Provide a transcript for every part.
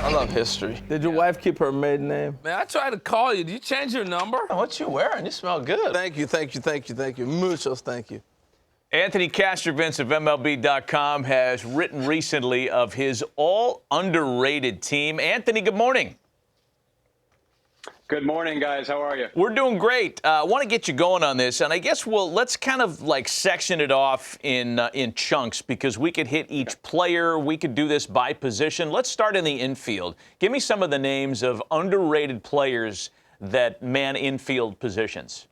I love history. Did your wife keep her maiden name? Man, I tried to call you. Did you change your number? What you wearing? You smell good. Thank you. Muchos thank you. Anthony Castrovince of MLB.com has written recently of his all-underrated team. Anthony, good morning. Good morning, guys. How are you? We're doing great. I want to get you going on this, and I guess let's kind of like section it off in chunks because we could hit each player. We could do this by position. Let's start in the infield. Give me some of the names of underrated players that man infield positions.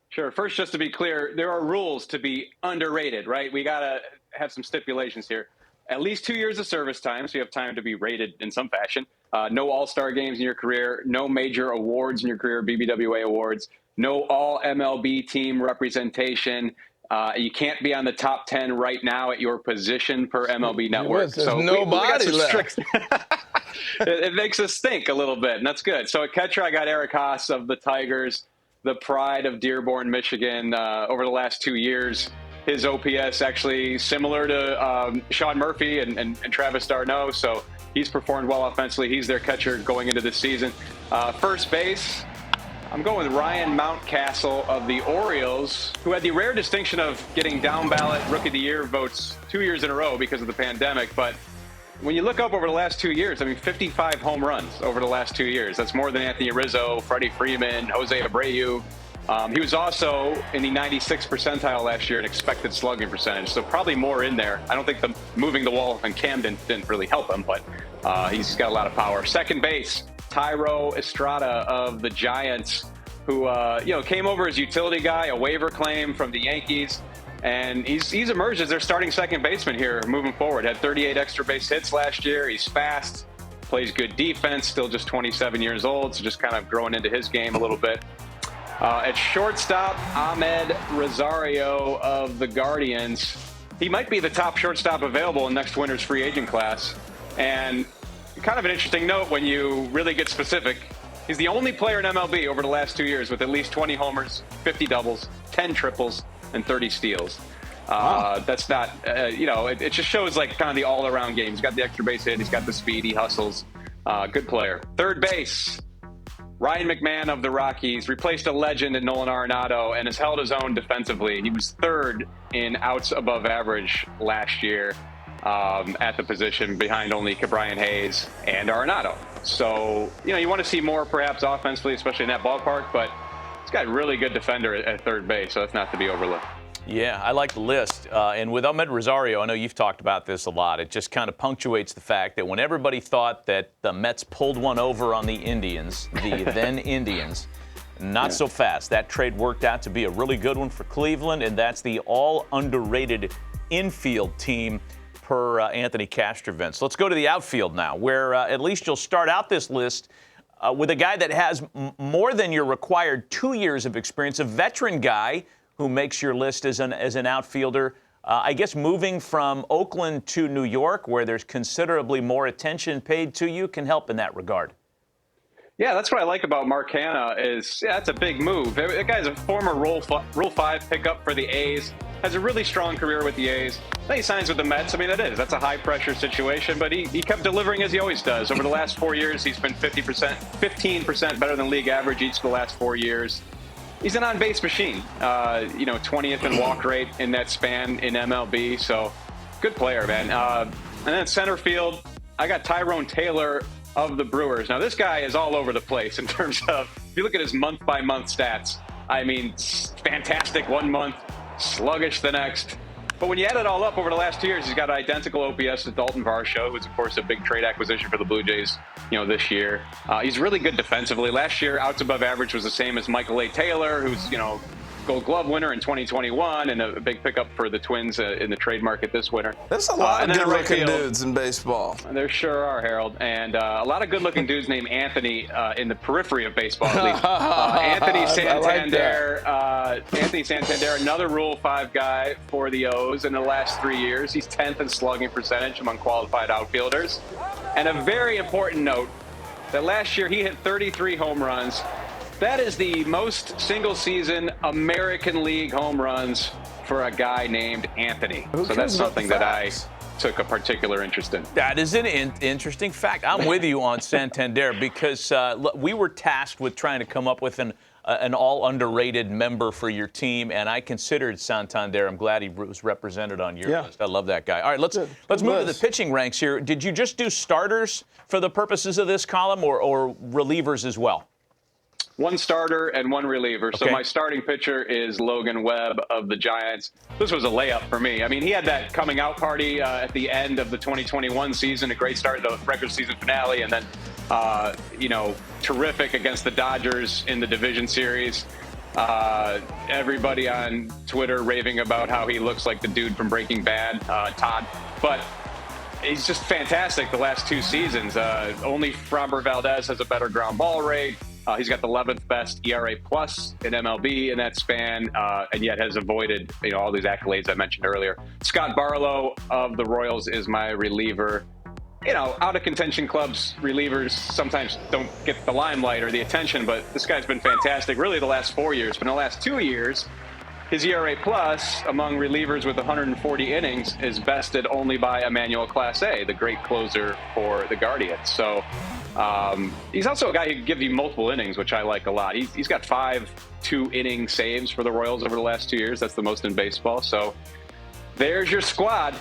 Sure. First, just to be clear, there are rules to be underrated, right? We got to have some stipulations here. At least 2 years of service time, so you have time to be rated in some fashion. No all-star games in your career, no major awards in your career, BBWAA awards, no all-MLB team representation. You can't be on the top 10 right now at your position per MLB Network. There's nobody left. It makes us think a little bit, and that's good. So at catcher, I got Eric Haas of the Tigers, the pride of Dearborn, Michigan. Over the last 2 years, his OPS actually similar to Sean Murphy and Travis d'Arnaud, so he's performed well offensively. He's their catcher going into this season. First base, I'm going with Ryan Mountcastle of the Orioles, who had the rare distinction of getting down ballot Rookie of the Year votes 2 years in a row because of the pandemic. But when you look up over the last 2 years, I mean, 55 home runs over the last 2 years. That's more than Anthony Rizzo, Freddie Freeman, Jose Abreu. He was also in the 96th percentile last year in expected slugging percentage, so probably more in there. I don't think moving the wall on Camden didn't really help him, but he's got a lot of power. Second base, Thairo Estrada of the Giants, who came over as utility guy, a waiver claim from the Yankees, and he's emerged as their starting second baseman here moving forward. Had 38 extra base hits last year. He's fast, plays good defense, still just 27 years old, so just kind of growing into his game a little bit. At shortstop, Ahmed Rosario of the Guardians. He might be the top shortstop available in next winter's free agent class. And kind of an interesting note when you really get specific, he's the only player in MLB over the last 2 years with at least 20 homers, 50 doubles, 10 triples, and 30 steals. Wow. That's not, it just shows like kind of the all-around game. He's got the extra base hit. He's got the speed. He hustles. Good player. Third base. Ryan McMahon of the Rockies replaced a legend in Nolan Arenado and has held his own defensively. He was third in outs above average last year at the position behind only Ke'Bryan Hayes and Arenado. So, you want to see more perhaps offensively, especially in that ballpark, but he's got a really good defender at third base, so that's not to be overlooked. Yeah, I like the list. And with Ahmed Rosario, I know you've talked about this a lot. It just kind of punctuates the fact that when everybody thought that the Mets pulled one over on the Indians, the then Indians, not so fast. That trade worked out to be a really good one for Cleveland, and that's the all-underrated infield team per Anthony Castrovince. Let's go to the outfield now, where at least you'll start out this list with a guy that has more than your required 2 years of experience, a veteran guy who makes your list as an outfielder. I guess moving from Oakland to New York, where there's considerably more attention paid to you, can help in that regard. Yeah, that's what I like about Mark Hanna is, that's a big move. That guy's a former Rule 5 pickup for the A's, has a really strong career with the A's. Then he signs with the Mets. I mean, that's a high-pressure situation, but he kept delivering as he always does. Over the last 4 years, he's been 15% better than league average each of the last 4 years. He's an on-base machine, 20th in walk rate in that span in MLB, so good player, man. And then center field, I got Tyrone Taylor of the Brewers. Now, this guy is all over the place in terms of, if you look at his month-by-month stats, I mean, fantastic 1 month, sluggish the next. But when you add it all up over the last 2 years, he's got identical OPS to Dalton Varsho, who's, of course, a big trade acquisition for the Blue Jays, this year. He's really good defensively. Last year, outs above average was the same as Michael A. Taylor, who's, Gold Glove winner in 2021 and a big pickup for the Twins in the trade market this winter. There's a lot of good-looking dudes in baseball. There sure are, Harold. And a lot of good-looking dudes named Anthony in the periphery of baseball, at least. Anthony Santander, Anthony Santander, another Rule 5 guy for the O's in the last 3 years. He's 10th in slugging percentage among qualified outfielders. And a very important note that last year he hit 33 home runs, That is the most single-season American League home runs for a guy named Anthony. So that's something that I took a particular interest in. That is an interesting fact. I'm with you on Santander because we were tasked with trying to come up with an all-underrated member for your team, and I considered Santander. I'm glad he was represented on your list. I love that guy. All right, let's move to the pitching ranks here. Did you just do starters for the purposes of this column or relievers as well? One starter and one reliever. So my starting pitcher is Logan Webb of the Giants. This was a layup for me. I mean, he had that coming out party at the end of the 2021 season, a great start to the regular season finale, and then, terrific against the Dodgers in the division series. Everybody on Twitter raving about how he looks like the dude from Breaking Bad, Todd. But he's just fantastic the last two seasons. Only Framber Valdez has a better ground ball rate. He's got the 11th best ERA plus in MLB in that span, and yet has avoided all these accolades I mentioned earlier. Scott Barlow of the Royals is my reliever. Out of contention clubs, relievers sometimes don't get the limelight or the attention, but this guy's been fantastic really the last 4 years. But in the last 2 years, his ERA plus among relievers with 140 innings is bested only by Emmanuel Clase, the great closer for the Guardians. So he's also a guy who can give you multiple innings, which I like a lot. He's got 5 2-inning saves for the Royals over the last 2 years. That's the most in baseball. So there's your squad.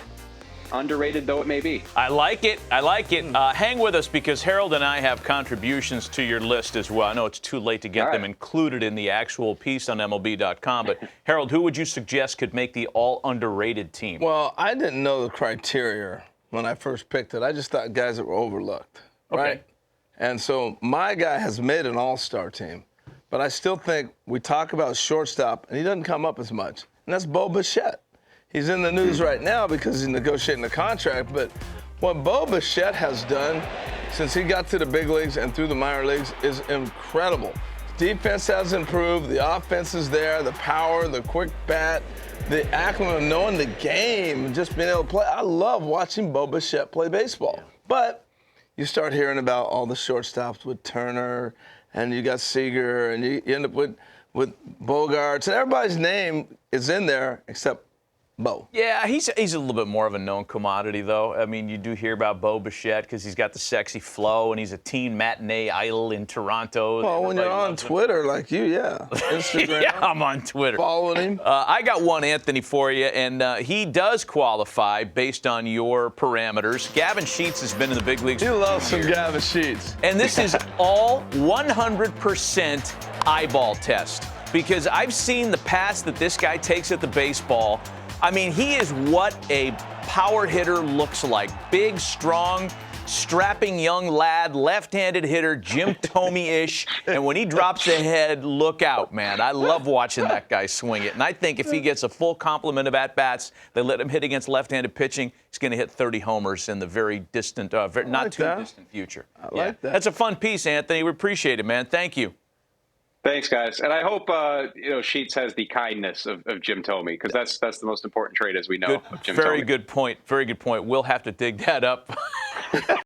Underrated though it may be. I like it. Hang with us because Harold and I have contributions to your list as well. I know it's too late to get them included in the actual piece on MLB.com, but Harold, who would you suggest could make the all-underrated team? Well, I didn't know the criteria when I first picked it. I just thought guys that were overlooked, right? And so my guy has made an all-star team, but I still think we talk about shortstop, and he doesn't come up as much, and that's Bo Bichette. He's in the news right now because he's negotiating a contract, but what Bo Bichette has done since he got to the big leagues and through the minor leagues is incredible. Defense has improved, the offense is there, the power, the quick bat, the acumen of knowing the game and just being able to play. I love watching Bo Bichette play baseball. But you start hearing about all the shortstops with Turner, and you got Seager, and you end up with Bogarts, and everybody's name is in there except Bo. Yeah, he's a little bit more of a known commodity, though. I mean, you do hear about Bo Bichette because he's got the sexy flow, and he's a teen matinee idol in Toronto. Well, when you're on Twitter like you, Instagram. Yeah, I'm on Twitter. Following him. I got one, Anthony, for you, and he does qualify based on your parameters. Gavin Sheets has been in the big leagues. You love some Gavin Sheets. And this is all 100% eyeball test because I've seen the pass that this guy takes at the baseball. I mean, he is what a power hitter looks like. Big, strong, strapping young lad, left-handed hitter, Jim Thome-ish. And when he drops a head, look out, man. I love watching that guy swing it. And I think if he gets a full complement of at-bats, they let him hit against left-handed pitching, he's going to hit 30 homers in the very distant, not too distant future. I like that. That's a fun piece, Anthony. We appreciate it, man. Thank you. Thanks, guys. And I hope Sheets has the kindness of Jim Thome, because that's the most important trait, as we know, of Jim Thome. Very good point. Very good point. We'll have to dig that up.